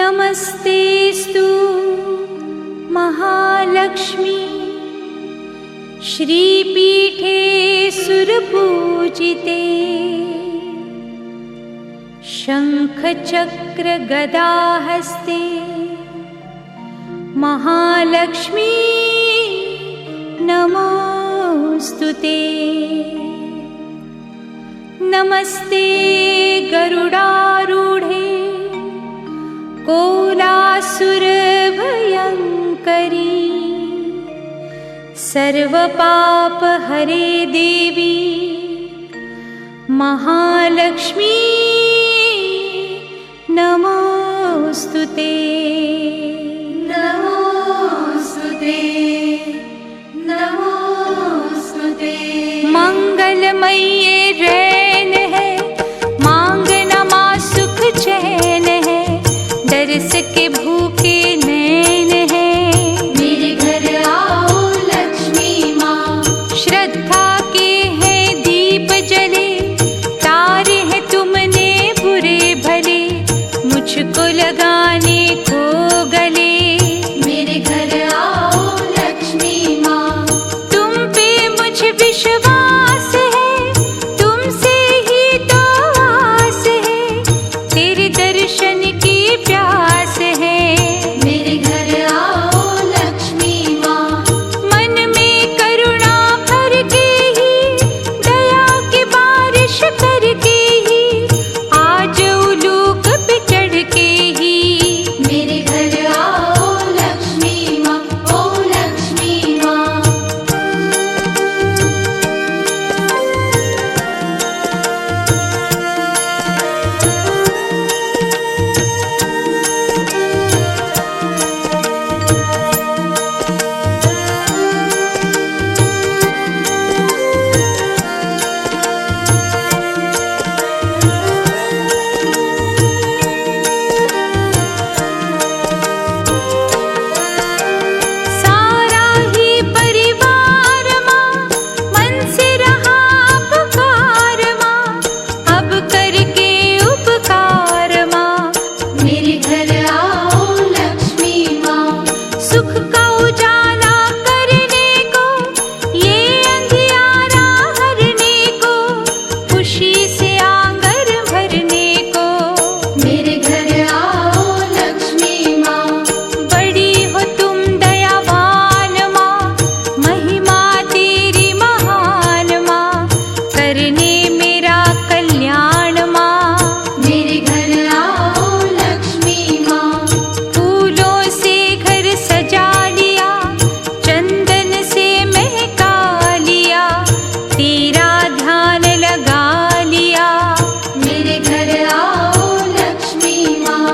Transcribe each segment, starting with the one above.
नमस्तेस्तु महालक्ष्मी श्रीपीठे सुरपूजिते शंखचक्र गदाहस्ते महालक्ष्मी नमोस्तुते। नमस्ते गरुडारूढे कोलासुरभयङ्करी सर्वपापहरे देवी महालक्ष्मी नमोस्तुते। नमोस्तुते नमोस्तुते। मंगलमयी रैन है मांगना माँ सुख चैन है दरस के भूखे नैन है मेरे घर आओ लक्ष्मी माँ। श्रद्धा के हैं दीप जले तारे हैं तुमने बुरे भले मुझको लगाने को गले मेरे घर आओ लक्ष्मी माँ। तुम पे मुझे विश्वास है तुमसे ही तो आस है तेरे दर्शन की प्यास है मेरे घर आओ लक्ष्मी माँ। मन में करुणा भर के ही दया की बारिश करके ही आज उलूक पे चढ़ के ही मेरे घर आओ लक्ष्मी माँ। ओ लक्ष्मी माँ। सारा ही परिवार माँ मन से रहा पुकार माँ अब करके उपकार माँ मेरे घर आओ लक्ष्मी माँ। सुख का उजाला करने को ये अंधियारा हरने को खुशी से आंगन भरने को मेरे घर आओ लक्ष्मी माँ। बड़ी हो तुम दयावान माँ महिमा तेरी महान माँ करने मेरा कल्याण माँ मेरे घर आओ लक्ष्मी माँ। फूलों से घर सजा लिया चंदन से महका लिया तेरा ध्यान लगा लिया मेरे घर आओ लक्ष्मी माँ।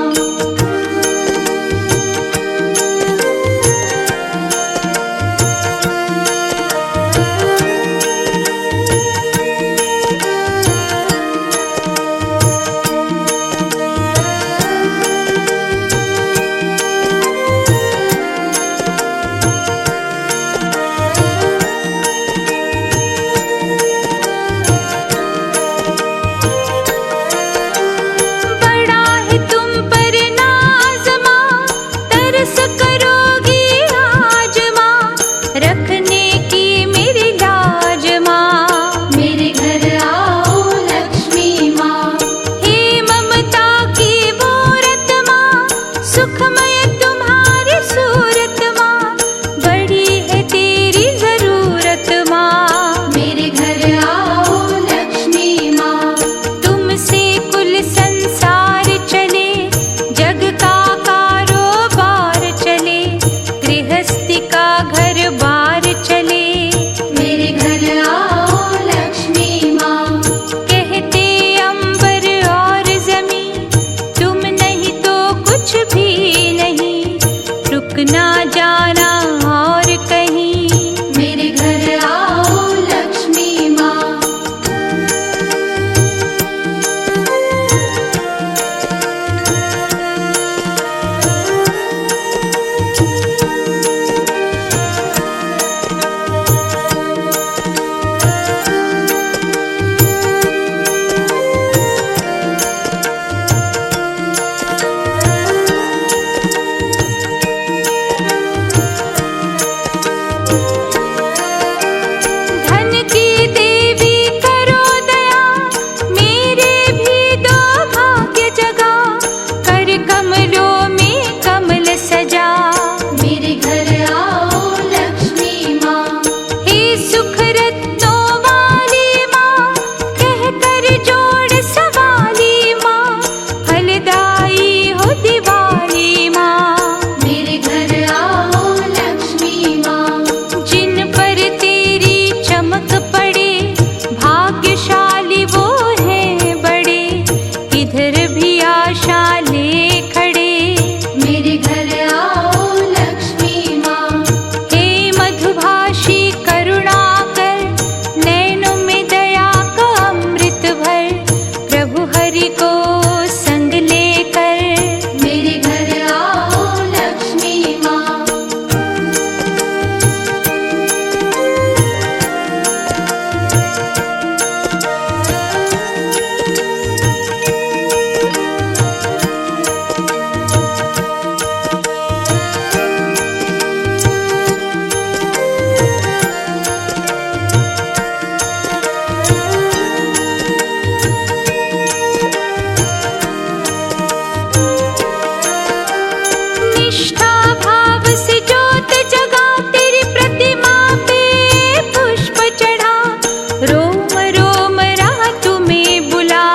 रोम राह तुम्हें बुला।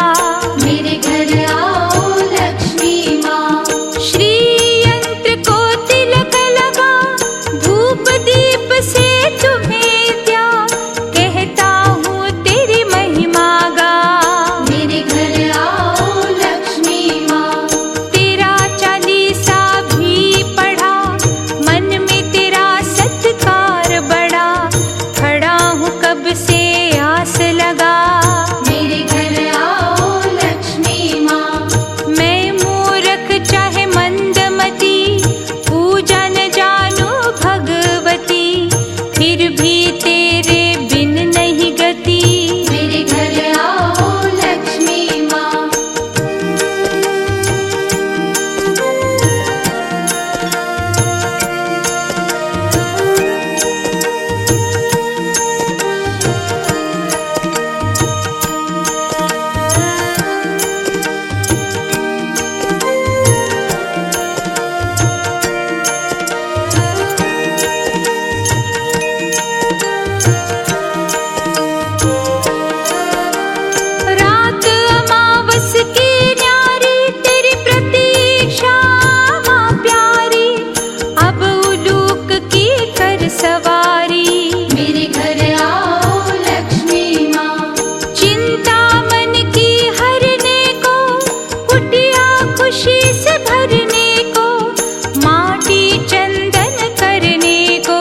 मेरे घर आओ लक्ष्मी माँ। श्री यंत्र को तिलक लगा, धूप दीप से तुम्हें त्या, कहता हूँ तेरी महिमा गा। मेरे घर आओ लक्ष्मी माँ। तेरा चालीसा भी पढ़ा, मन में तेरा सत्कार बढ़ा, खड़ा हूँ कब से आस लगा। मेरे घर आओ लक्ष्मी माँ। मैं मूर्ख चाहे मंदमती, पूजा न जानू भगवती, फिर भी तेरे बिन नहीं गति। मेरे घर आओ लक्ष्मी माँ। रात अमावस की न्यारी, तेरी प्रतीक्षा माँ प्यारी, अब उलूक की कर सवारी। मेरे घर आओ लक्ष्मी माँ। चिंता मन की हरने को, कुटिया खुशी से भरने को, माटी चंदन करने को।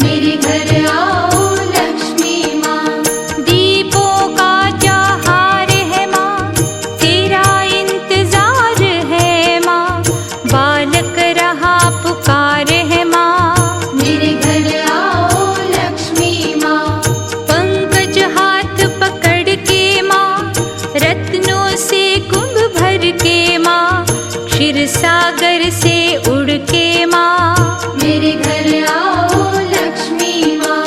मेरे घर आओ लक्ष्मी माँ। दीपों का त्योहार है माँ, तेरा इंतजार है माँ, बालक रहा पुकार है माँ। मेरे घर आओ लक्ष्मी माँ। पंकज हाथ पकड़ के माँ, रत्नों से कुंभ भर के माँ, क्षीर सागर से उड़ के माँ। मेरे घर आओ लक्ष्मी माँ।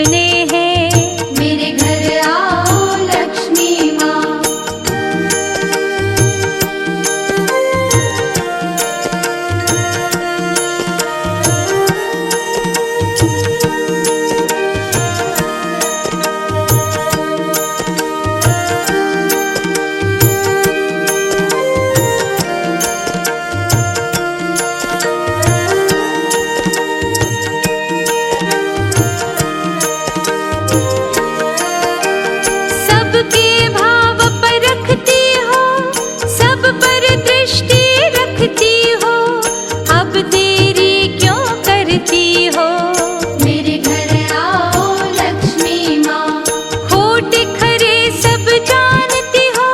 सपने हैं। मेरे घर आओ लक्ष्मी माँ। सबके भाव परखती हो, सब पर दृष्टि रखती हो, अब देरी क्यों करती हो। मेरे घर आओ लक्ष्मी माँ। खोट खरे सब जानती हो,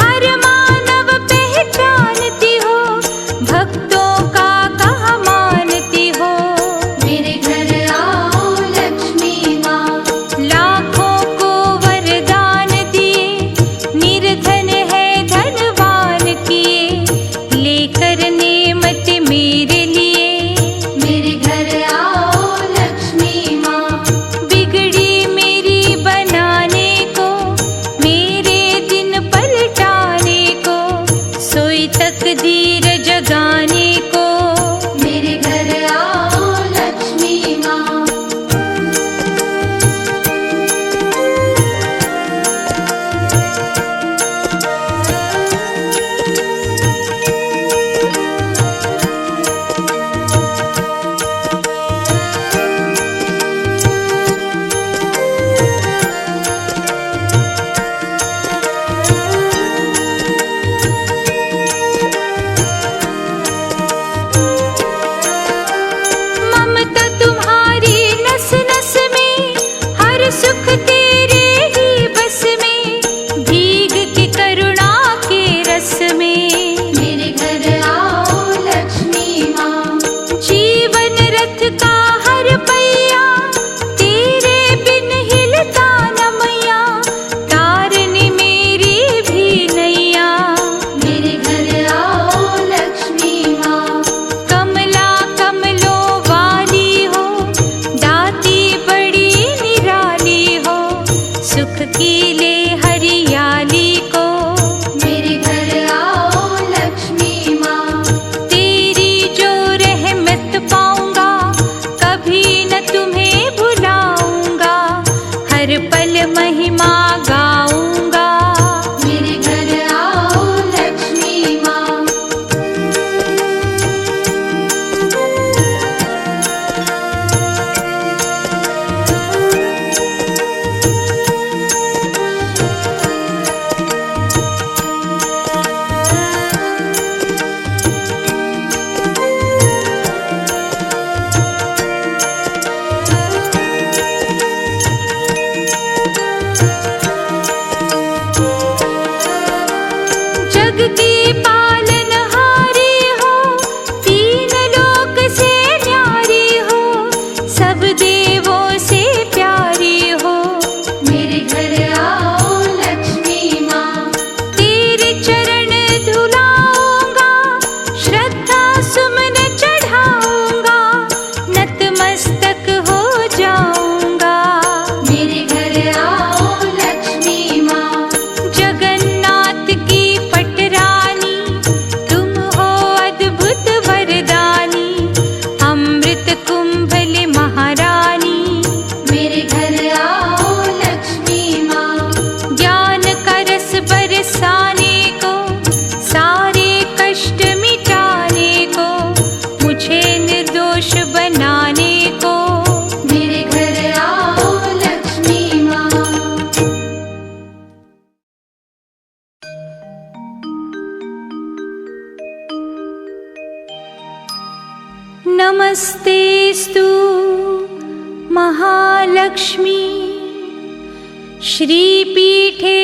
हर मानव पहचानती हो, भक्तों का कहा मानती हो। मेरे घर आओ लक्ष्मी माँ। लाखों को वरदान दिए, निर्धन है धनवान किए, लेकर नेमत मेरे लिए। मेरे घर आओ लक्ष्मी माँ। बिगड़ी मेरी बनाने को, मेरे दिन पलटाने को, सोई तकदीर जगाने को। मेरे घर आओ लक्ष्मी माँ। ममता तुम्हारी नस नस में, हर सुख तेरे ही बस में, भीग के करुणा के रस में। मेरे घर आओ लक्ष्मी माँ। जीवन रथ का हर पहिया, तेरे बिन हिलता न मैया, तारने मेरी भी नैया। मेरे घर आओ लक्ष्मी माँ। कमला कमलों वाली हो, दाती बड़ी निराली हो, सुख की ले हरियाली को। मेरे घर आओ लक्ष्मी माँ। तेरी जो रहमत पाऊंगा, कभी न तुम्हें भुलाऊंगा, हर पल महिमा गाऊंगा। मेरे घर आओ लक्ष्मी माँ। जग की पालनहारी हो, तीन लोक से न्यारी हो, सब देवों से प्यारी हो। मेरे घर आओ लक्ष्मी माँ। तेरे चरण धुलाऊंगा, श्रद्धा सुमन चढ़ाऊंगा, नतमस्तक हो जाऊंगा। मेरे घर आओ लक्ष्मी माँ। जगन्नाथ की पटरानी, तुम हो अद्भुत वरदानी, अमृत कुंभले महारानी। मेरे घर आओ लक्ष्मी माँ। ज्ञान का रस बरसाने को, सारे कष्ट मिटाने को, मुझे निर्दोष बनाने को। मेरे घर आओ लक्ष्मी माँ। नमस्तेस्तु महालक्ष्मी, श्रीपीठे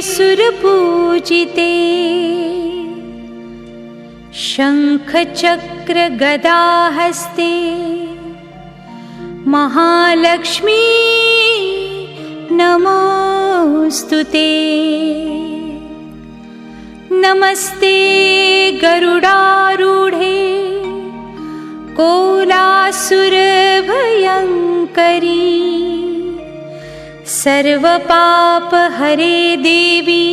सुरपूजिते, शंखचक्र गदाहस्ते, महालक्ष्मी नमोस्तुते। नमस्ते गरुडारूढे कोलासुर भयंकरी, सर्वपाप हरे देवी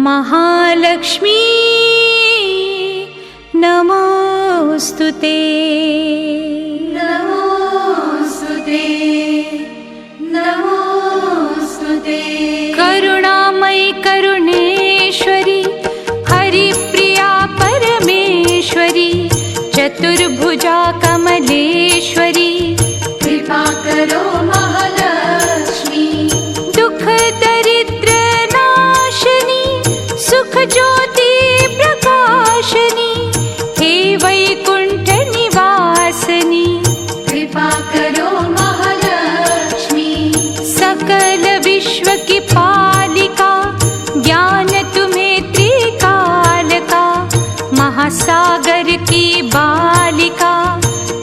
महालक्ष्मी नमोस्तुते। नमोस्तुते नमोस्तुते। करुणामयी करुणेश्वरी हरिप्रिया परमेश्वरी चतुर्भुजा कमलेश्वरी कृपा करो महालक्ष्मी। दुख दरिद्र नाशिनी सुख ज्योति प्रकाशिनी हे वैकुंठ निवासिनी कृपा करो महालक्ष्मी। सकल विश्व की पालिका ज्ञान तुम्हें त्रिकाल का महासागर की बालिका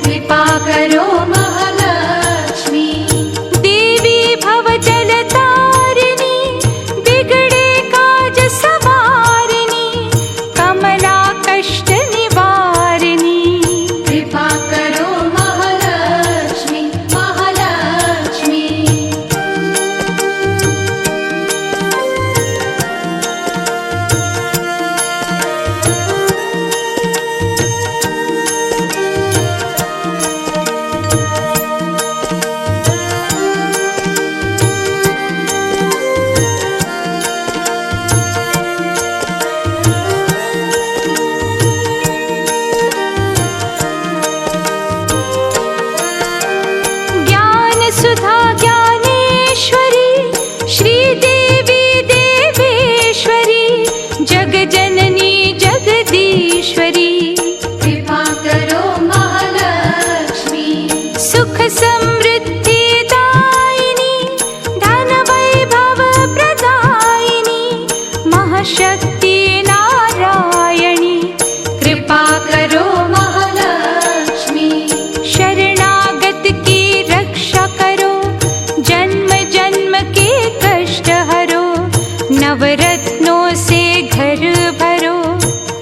कृपा करो महालक्ष्मी। देवी भव जल तारिणी बिगड़े काज सवारिणी कमला कष्ट निवारिणी कृपा करो महालक्ष्मी महालक्ष्मी। ज्ञान सुधा ज्ञानेश्वरी श्रीदेवी देवेश्वरी जगजननी जगदीश्वरी कृपा करो महालक्ष्मी। सुख समृद्धि दायिनी धन वैभव प्रदायिनी महाशक्ति नारायणी कृपा करो महालक्ष्मी। शरणागत की रक्षा करो जन्म जन्म के कष्ट हरो नवरत्नों से घर भरो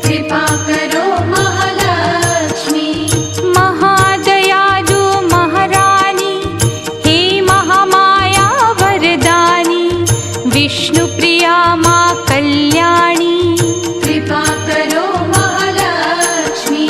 कृपा करो महालक्ष्मी। महादयालु महारानी हे महामाया वरदानी विष्णु प्रिया माँ कल्याणी कृपा करो महालक्ष्मी।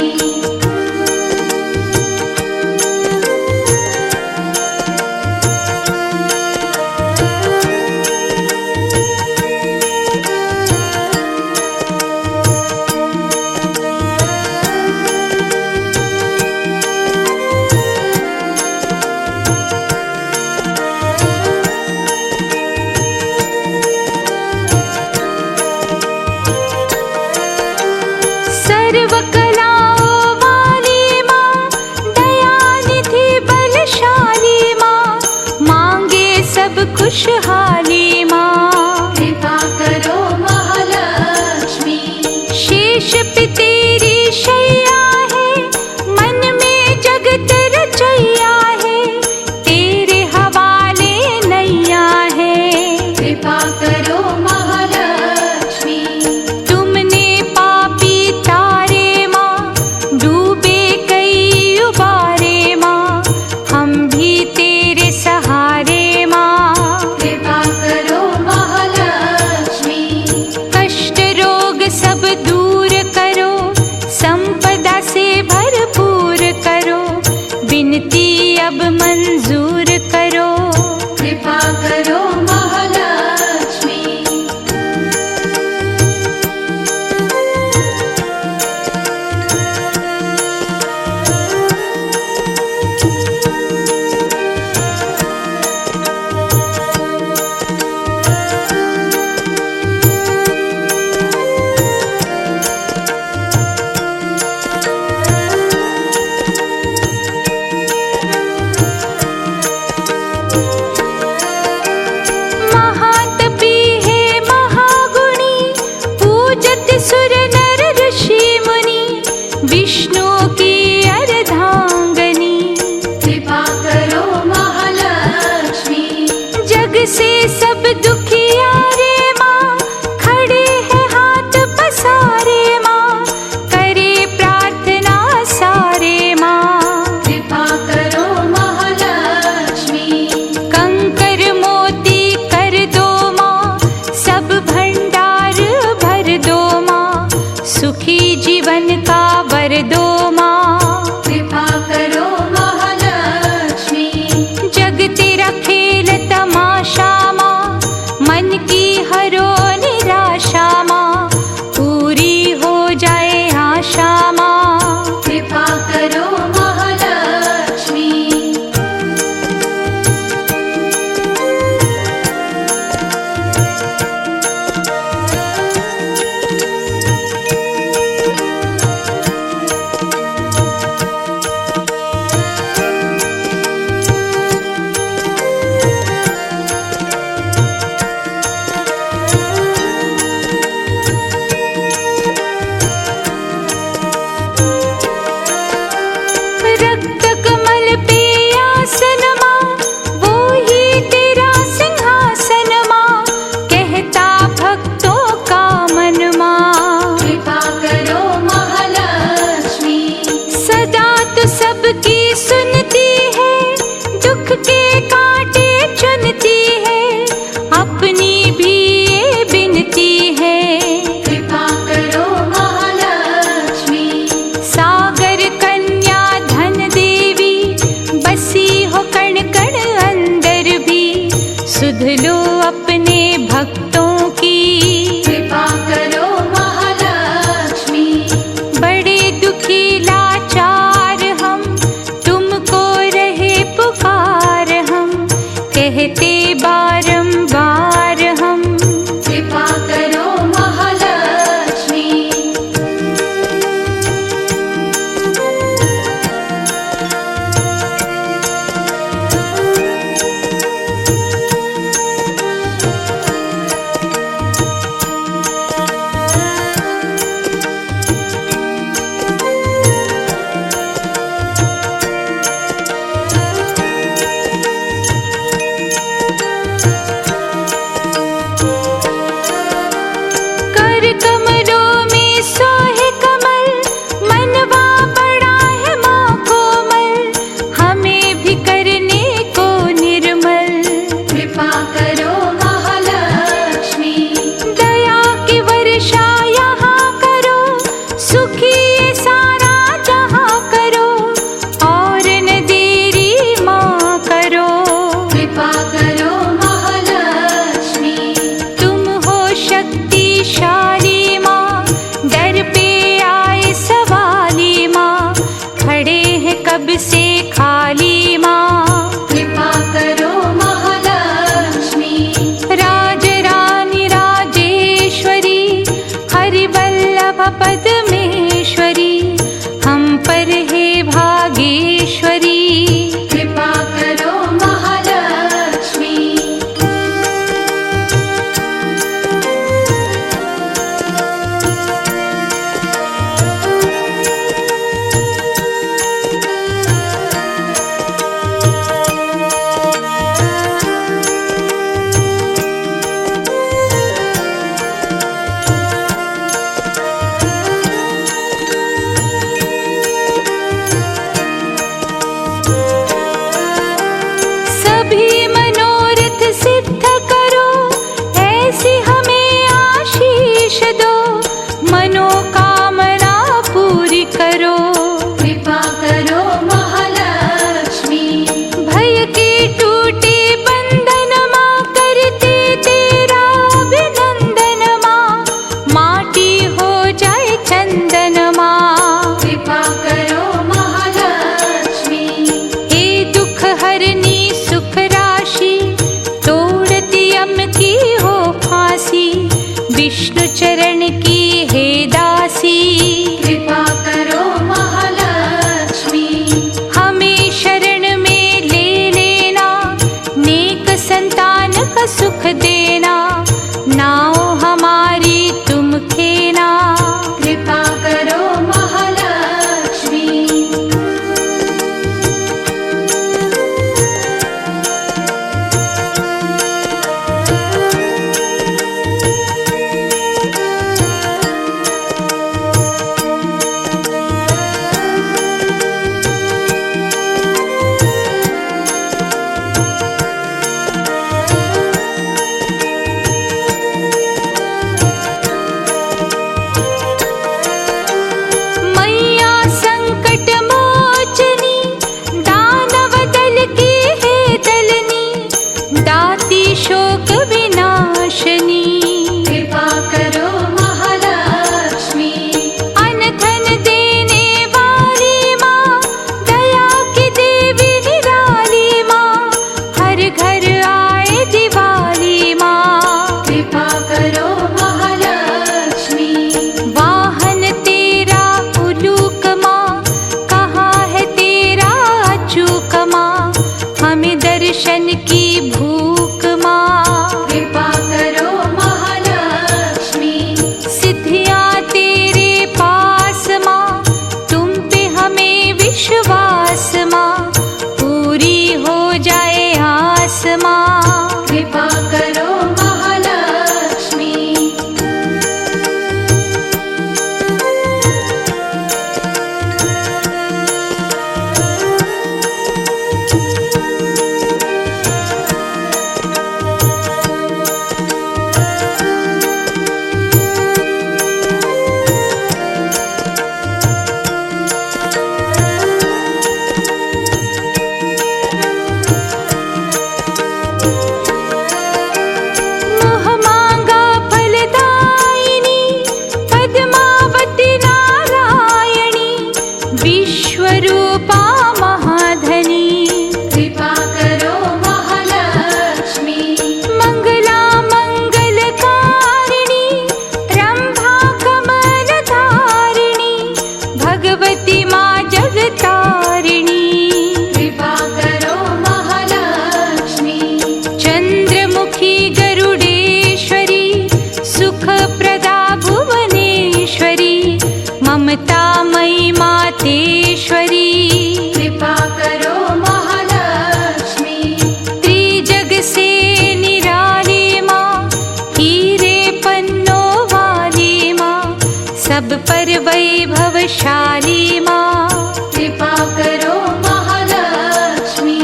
सब पर वैभवशाली माँ, कृपा करो महालक्ष्मी।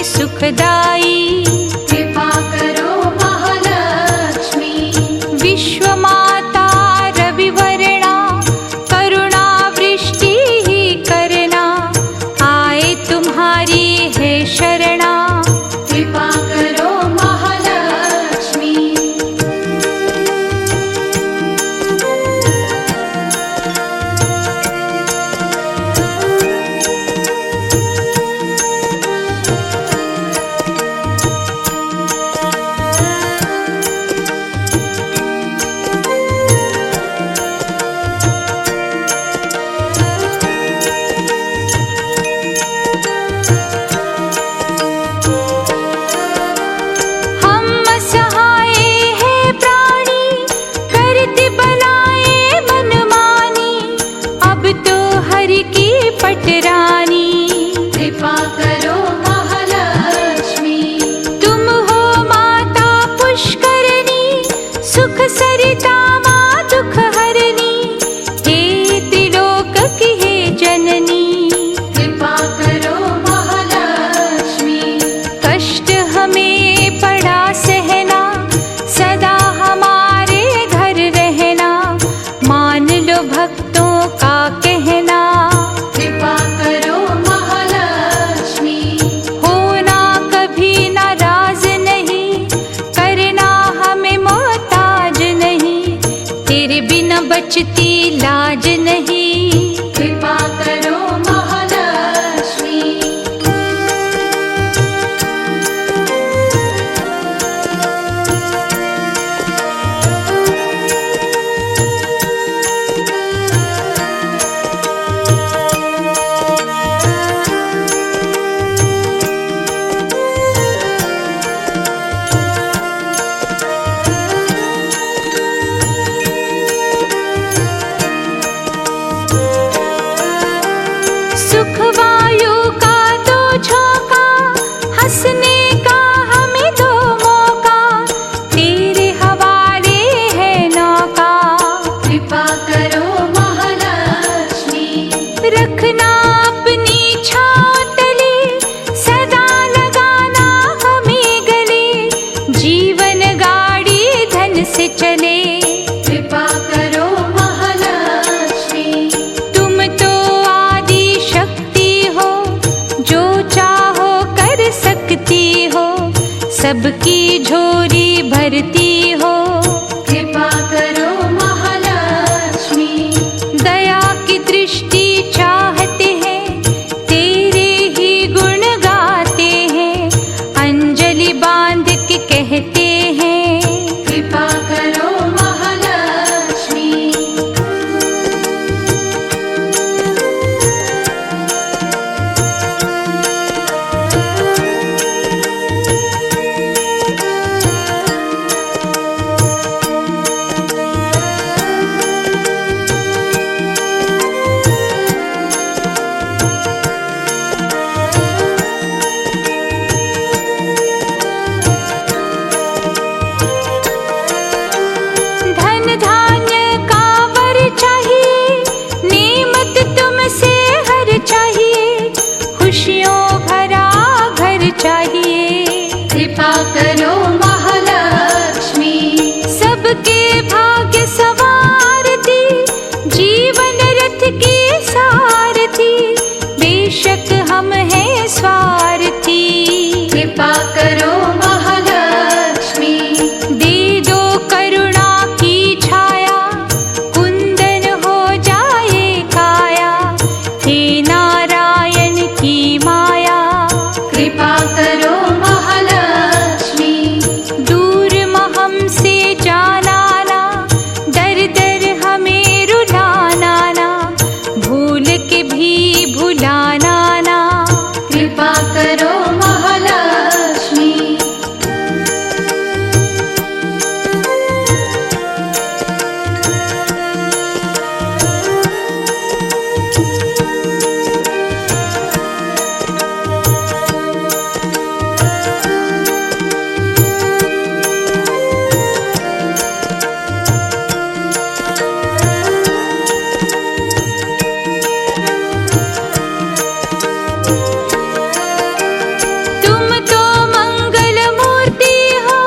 सुखदाई कृपा करो महालक्ष्मी। विश्व माता रविवर्णा करुणा वृष्टि ही करना, आए तुम्हारी है शरणा, कृपा करो महालक्ष्मी। कृपा करो महालक्ष्मी। तुम हो माता पुष्करणी, सुख सरिता माँ दुख हरणी, हे त्रिलोक की हे जननी, कृपा करो महालक्ष्मी। कष्ट हमें पड़ा सहना, सदा हमारे घर रहना, मान लो भक्तों का कहना, कृपा करो महालक्ष्मी। होना कभी नाराज नहीं, करना हमें मोहताज नहीं, तेरे बिना बचती लाज नहीं, कृपा करो महालक्ष्मी। सुख वायु का दो झोंका, हंसने का हमें दो मौका, तेरे हवाले है नौका, कृपा करो महालक्ष्मी। रखना अपनी छाँव तले, सदा लगाना हमें गले, जीवन गाड़ी धन से चले, कृपा करो महालक्ष्मी। तुम तो आदि शक्ति हो, जो चाहो कर सकती हो, सबकी झोली भरती हो, कृपा करो महालक्ष्मी। दया की दृष्टि चाहते हैं, तेरे ही गुण गाते हैं, अंजलि बांध के कहते हैं, कृपा करो महालक्ष्मी। धन धान्य का वर चाहिए, नेमत तुमसे हर चाहिए, खुशियों भरा घर चाहिए, कृपा करो महालक्ष्मी। तुम तो मंगल मूर्ति हो,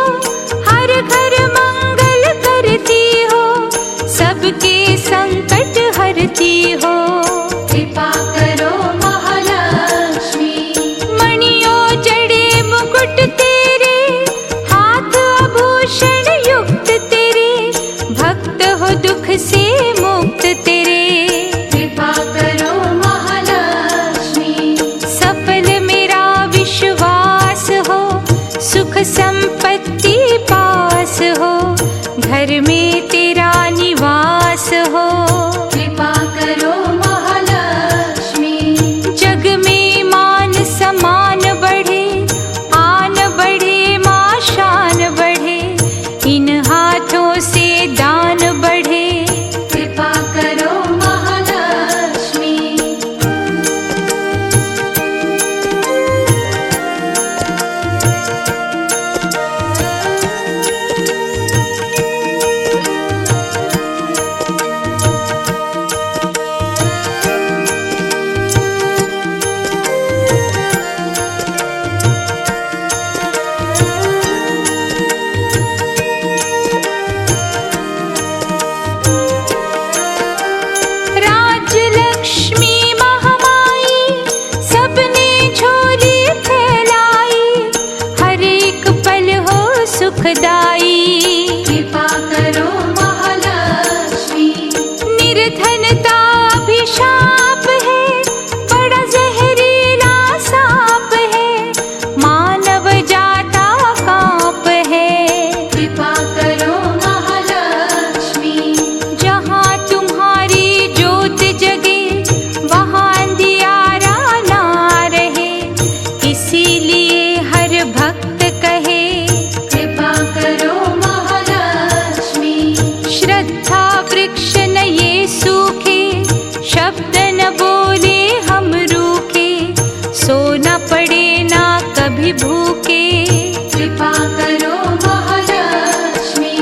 हर घर मंगल करती हो, सबके संकट हरती हो। कृपा करो महालक्ष्मी। मणियों जड़े मुकुट तेरे, हाथ आभूषण युक्त तेरे, भक्त हो दुख से मुक्त तेरे। कृपा करो महालक्ष्मी। सफल मेरा विश्वास हो, सुख संपत्ति पास हो, घर में तेरा निवास हो। कृपा करो महालक्ष्मी। जग में मान सम्मान बढ़े, आन बढ़े माँ शान बढ़े, इन हाथों से दान बढ़े। कृपा करो महालक्ष्मी। राजलक्ष्मी महामाई सबने झोली फैलाई, हर एक पल हो सुखदाई। कृपा करो महालक्ष्मी। निर्धनता अभिशाप है, बड़ा जहरीला सांप है, मानव जाता कांप है। कृपा करो महालक्ष्मी। जहाँ तुम्हारी ज्योत जगे, वहाँ अंधियारा ना रहे, इसीलिए हर भक्त कहे। कृपा करो महालक्ष्मी। श्रद्धा वृक्ष न ये सूखे, शब्द न बोले हम रूखे, सो न पड़े ना कभी भूखे। कृपा करो महालक्ष्मी।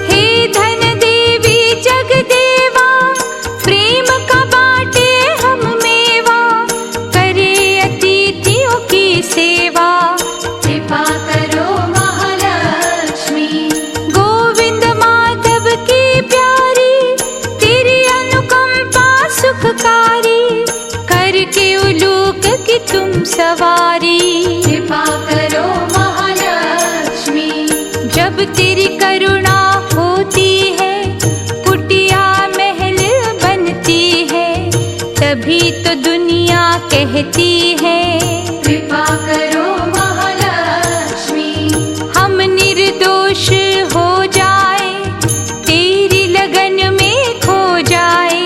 हे धन देवी जगदेवा, प्रेम का बाटे हम मेवा, करे अतिथियों की सेवा। कृपा करो महालक्ष्मी। गोविंद माधव की प्यारी, तेरी अनुकंपा सुखकारी, करके उलूक की तुम सवारी। कृपा करो महालक्ष्मी। जब तेरी करुणा होती है, कुटिया महल बनती है, तभी तो दुनिया कहती है। कृपा करो महालक्ष्मी। हम निर्दोष हो जाए, तेरी लगन में खो जाए,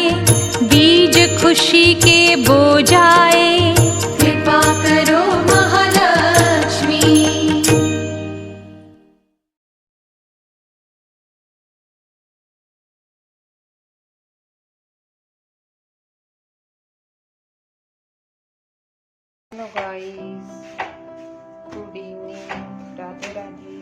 बीज खुशी के बो जाए। कृपा करो Mahalakshmi. Hello guys, good evening, Radhe Radhe.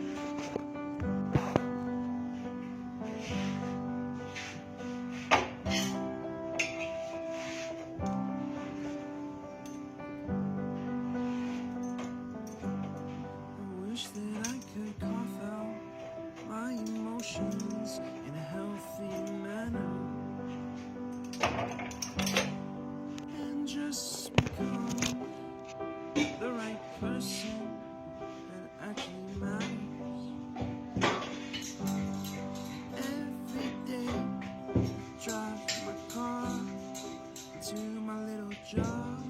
Wish that I could cough out my emotions in a healthy manner and just become the right person that actually matters. Every day, drive my car to my little job,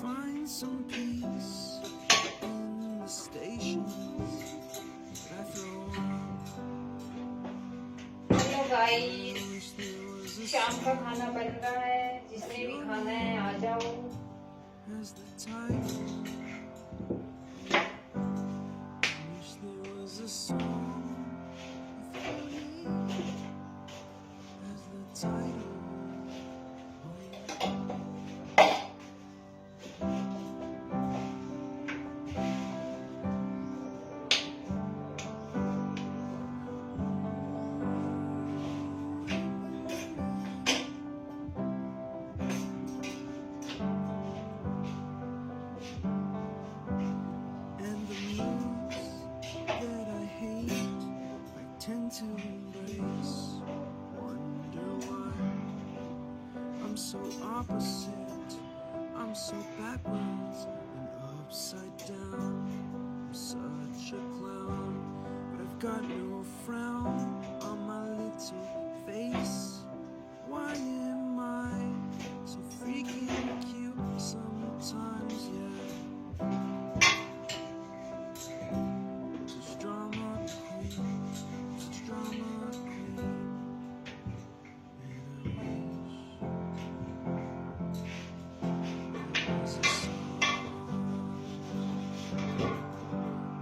find some peace in the stations that I throw up. Hello guys, Wish there was a शाम का खाना बन रहा है, जिसने भी खाना है आ जाओ। as the title the moods that I hate, I tend to embrace. Wonder why I'm so opposite, I'm so backwards and upside down. I'm such a clown, but I've got no frown on my little face. Why am I so freaking cute sometimes, yeah? Such drama queen, such drama queen. And I wish there was a song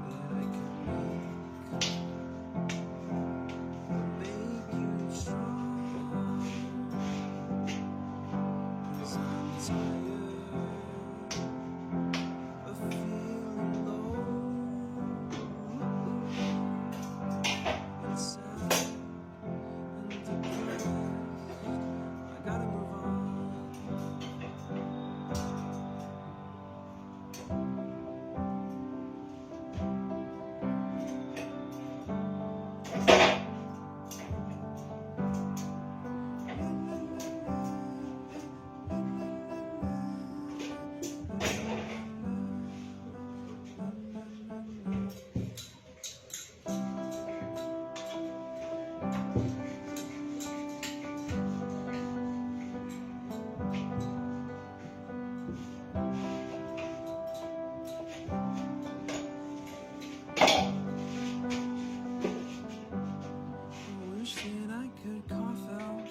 that I could make you strong. 'Cause I'm tired of feeling low and sad and depressed. I gotta move on. I wish that I could cough out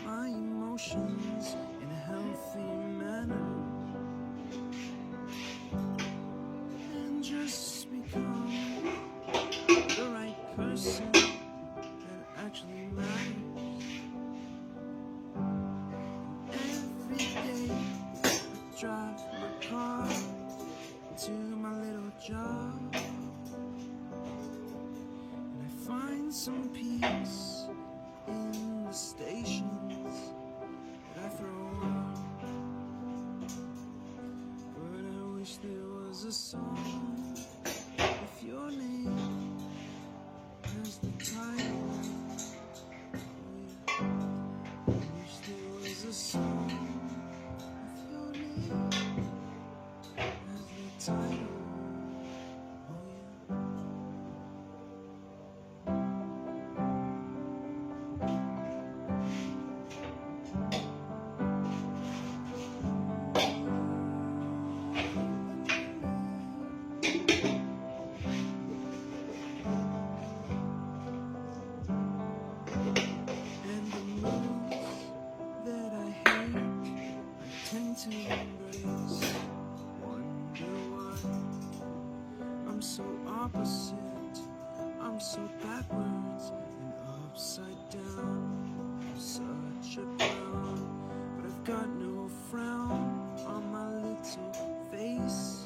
my emotions in a healthy manner and just become the right person that actually matters. Every day I drive my car to my little job, and I find some peace in the stations that I throw on. But I wish there was a song with your name as the title. Oh, yeah. I wish there was a song with your name as the title. Oh, yeah. And the moods that I hate, I tend to embrace. Wonder why I'm so opposite, I'm so backwards and upside down. I'm such a clown, but I've got no frown on my little face.